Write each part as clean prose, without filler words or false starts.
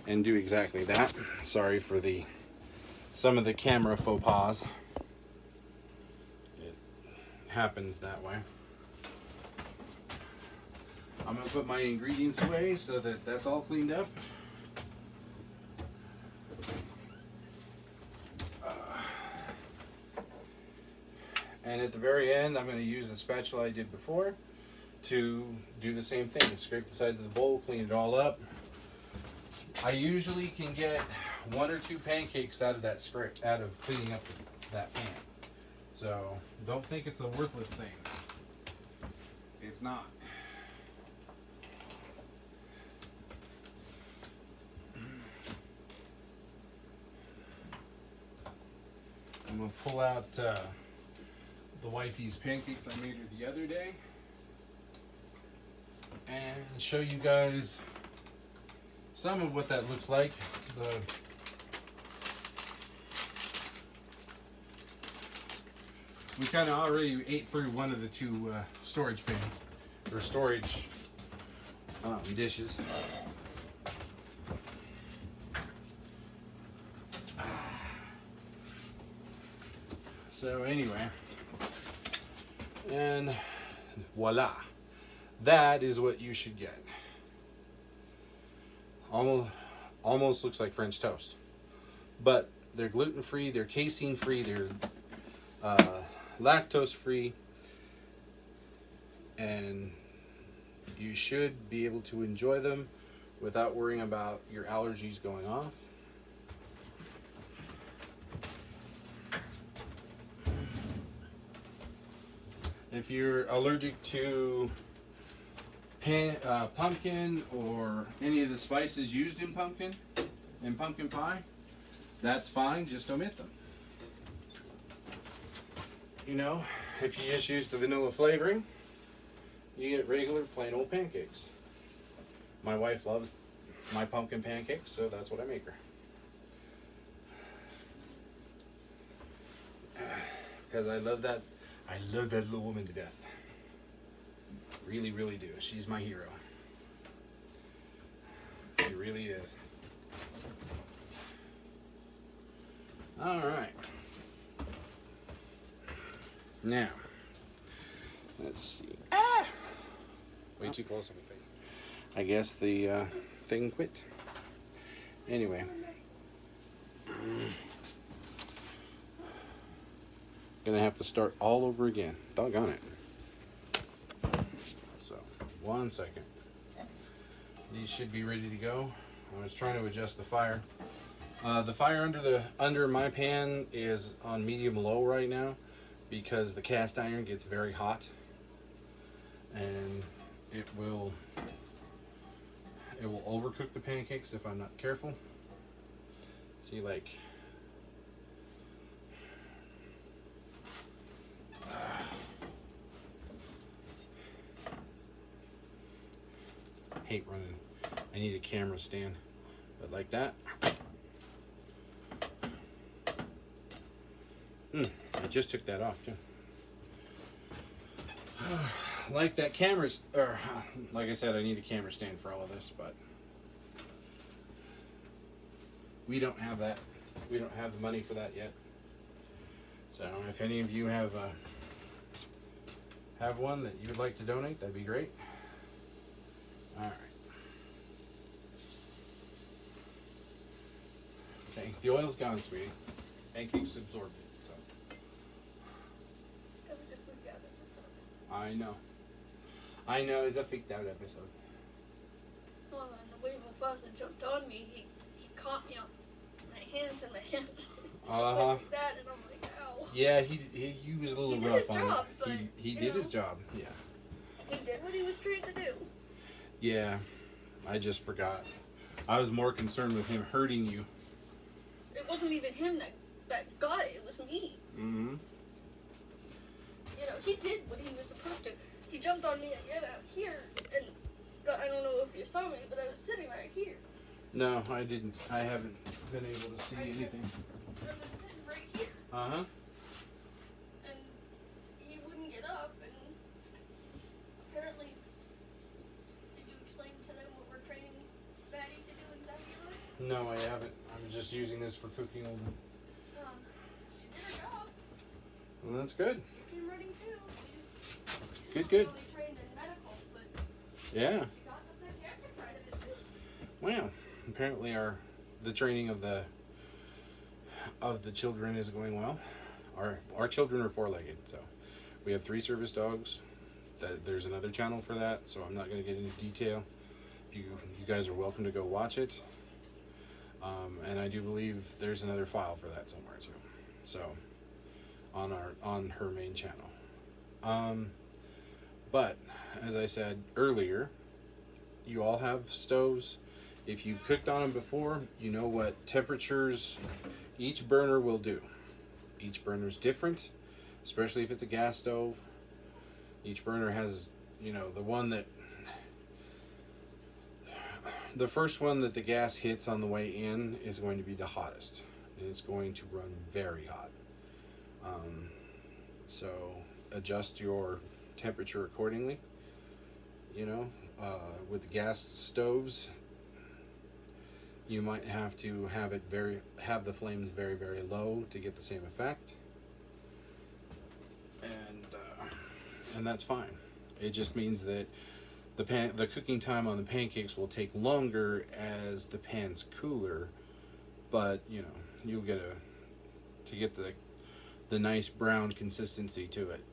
and do exactly that. Sorry for some of the camera faux pas. It happens that way. I'm going to put my ingredients away so that that's all cleaned up. And at the very end, I'm going to use the spatula I did before to do the same thing. Scrape the sides of the bowl, clean it all up. I usually can get 1 or 2 pancakes out of that out of cleaning up that pan. So don't think it's a worthless thing. It's not. I'm going to pull out the wifey's pancakes I made her the other day and show you guys some of what that looks like. We kind of already ate through one of the 2 storage pans, or storage dishes. So anyway, and voila, that is what you should get. Almost looks like French toast, but they're gluten-free, they're casein-free, they're lactose-free, and you should be able to enjoy them without worrying about your allergies going off. If you're allergic to pumpkin or any of the spices used in pumpkin pie, that's fine, just omit them. You know, if you just use the vanilla flavoring, you get regular plain old pancakes. My wife loves my pumpkin pancakes, so that's what I make her. Because I love that little woman to death. Really, really do. She's my hero. She really is. All right. Now, let's see. Way too close, I think. I guess the thing quit. Anyway. Gonna have to start all over again. Doggone it. So, 1 second. These should be ready to go. I was trying to adjust the fire. The fire under my pan is on medium low right now because the cast iron gets very hot, and it will overcook the pancakes if I'm not careful. See, like, hate running. I need a camera stand, but like that. I just took that off too. Like that camera, or like I said, I need a camera stand for all of this, but we don't have that. We don't have the money for that yet. So if any of you have one that you would like to donate, that'd be great. All right. Okay, the oil's gone, sweetie. Pancakes absorbed it, so. That was a freak out episode. I know, it's a freaked out episode. Well, and the way Mufasa jumped on me, he caught me on my hands and my hands. Like that, and I'm like, ow. Yeah, he was a little rough on job, it. He did his job, yeah. He did what he was trained to do. Yeah, I just forgot. I was more concerned with him hurting you. It wasn't even him that got it. It was me. Mm-hmm. You know, he did what he was supposed to. He jumped on me again out here, and I don't know if you saw me, but I was sitting right here. No, I didn't. I haven't been able to see anything. I was sitting right here. Uh-huh. And he wouldn't get up, and apparently, did you explain to them what we're training Maddie to do in Zambia? No, I haven't. I'm just using this for cooking only. She did her job. Well, that's good. She came running too. Good, good. Only trained in medical, but Yeah. she got the psychiatric side of it too. Well, apparently the training of the children is going well. Our children are four-legged, so we have 3 service dogs. There's another channel for that, so I'm not going to get into detail. You guys are welcome to go watch it. And I do believe there's another file for that somewhere too. So on her main channel. But as I said earlier, you all have stoves. If you've cooked on them before, you know what temperatures each burner will do. Each burner's different, especially if it's a gas stove. Each burner has, the first one that the gas hits on the way in is going to be the hottest. And it's going to run very hot. So adjust your temperature accordingly. With the gas stoves, you might have to have the flames very, very low to get the same effect. And that's fine. It just means that the cooking time on the pancakes will take longer as the pan's cooler, but you'll get to get the nice brown consistency to it.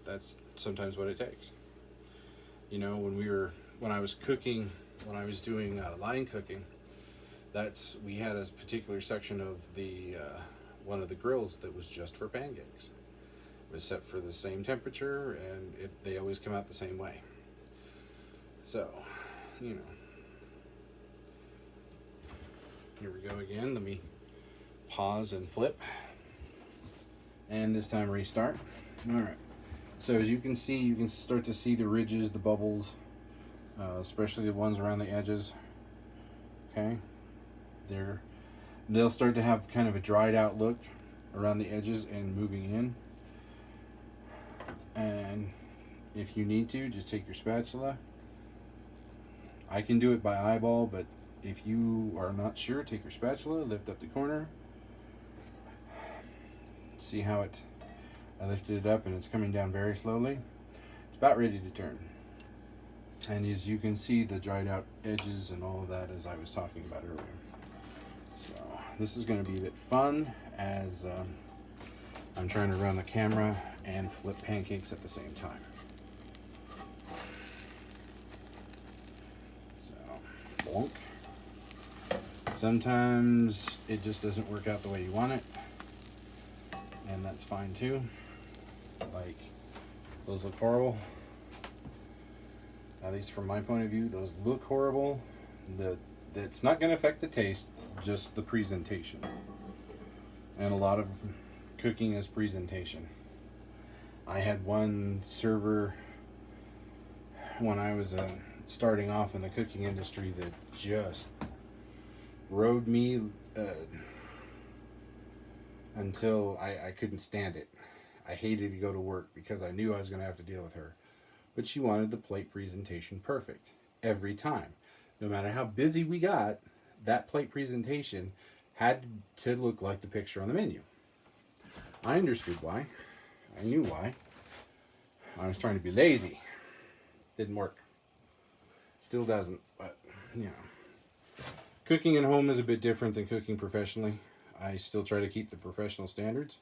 That's sometimes what it takes. When I was cooking, when I was doing line cooking, we had a particular section of the one of the grills that was just for pancakes. It was set for the same temperature, and they always come out the same way. So, here we go again. Let me pause and flip, and this time restart. All right. So as you can see, you can start to see the ridges, the bubbles, especially the ones around the edges. Okay. They'll start to have kind of a dried out look around the edges and moving in. And if you need to, just take your spatula. I can do it by eyeball, but if you are not sure, take your spatula, lift up the corner. See how I lifted it up and it's coming down very slowly. It's about ready to turn. And as you can see, the dried out edges and all of that, as I was talking about earlier. So this is going to be a bit fun as I'm trying to run the camera and flip pancakes at the same time. So, bonk. Sometimes it just doesn't work out the way you want it, and that's fine too. Like, those look horrible. At least from my point of view, those look horrible. That's not going to affect the taste, just the presentation. And a lot of cooking is presentation. I had one server when I was starting off in the cooking industry that just rode me until I couldn't stand it. I hated to go to work because I knew I was going to have to deal with her. But she wanted the plate presentation perfect every time. No matter how busy we got, that plate presentation had to look like the picture on the menu. I understood why. I knew why. I was trying to be lazy. Didn't work. Still doesn't, but, Cooking at home is a bit different than cooking professionally. I still try to keep the professional standards,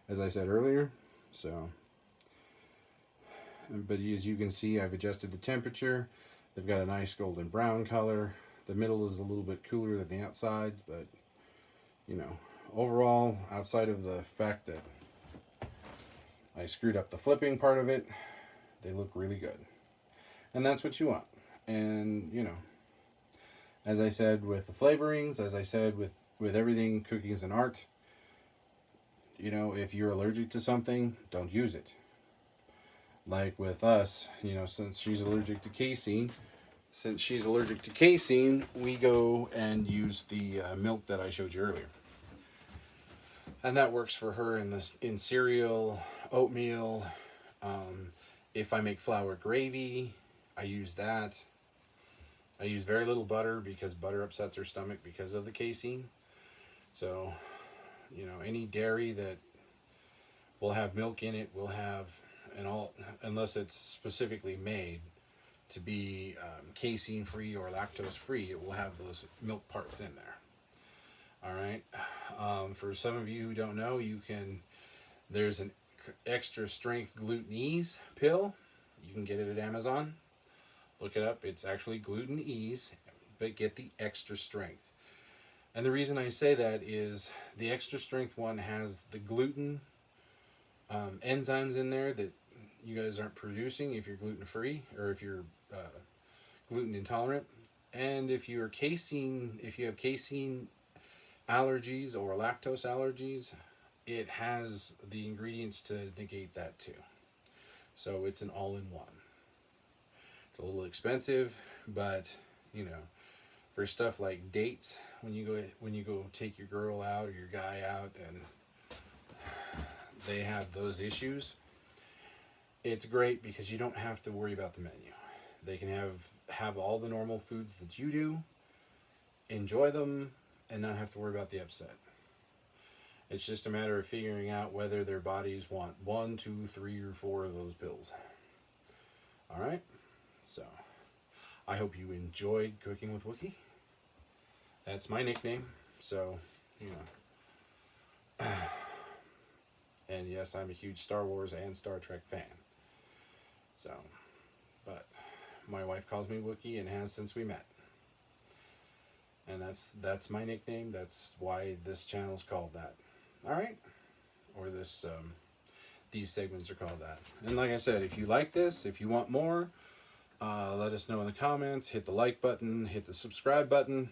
as I said earlier. So, but as you can see, I've adjusted the temperature. They've got a nice golden brown color. The middle is a little bit cooler than the outside, but, overall, outside of the fact that I screwed up the flipping part of it, they look really good. And that's what you want. And, as I said with the flavorings, as I said with everything, cooking is an art. If you're allergic to something, don't use it. Like with us, since she's allergic to casein, we go and use the milk that I showed you earlier. And that works for her in cereal, oatmeal. If I make flour gravy, I use that. I use very little butter because butter upsets her stomach because of the casein. So, you know, any dairy that will have milk in it will have, unless it's specifically made to be casein free or lactose free, it will have those milk parts in there. All right. For some of you who don't know, there's an extra strength gluten ease pill. You can get it at Amazon. Look it up. It's actually gluten ease, but get the extra strength. And the reason I say that is the extra strength one has the gluten enzymes in there that you guys aren't producing if you're gluten free or if you're gluten intolerant. And if you have casein allergies or lactose allergies, it has the ingredients to negate that too. So it's an all-in-one. It's a little expensive, but you know, for stuff like dates, when you go take your girl out or your guy out and they have those issues, it's great because you don't have to worry about the menu. They can have all the normal foods that you do, enjoy them, and not have to worry about the upset. It's just a matter of figuring out whether their bodies want 1, 2, 3, or 4 of those pills. All right? So, I hope you enjoyed cooking with Wookiee. That's my nickname. So, you know. And yes, I'm a huge Star Wars and Star Trek fan. So, but my wife calls me Wookiee and has since we met. And that's my nickname. That's why this channel is called that. All right? Or these segments are called that. And like I said, if you like this, if you want more, let us know in the comments. Hit the like button, hit the subscribe button,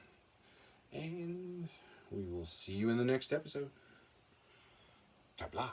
and we will see you in the next episode. Kabla.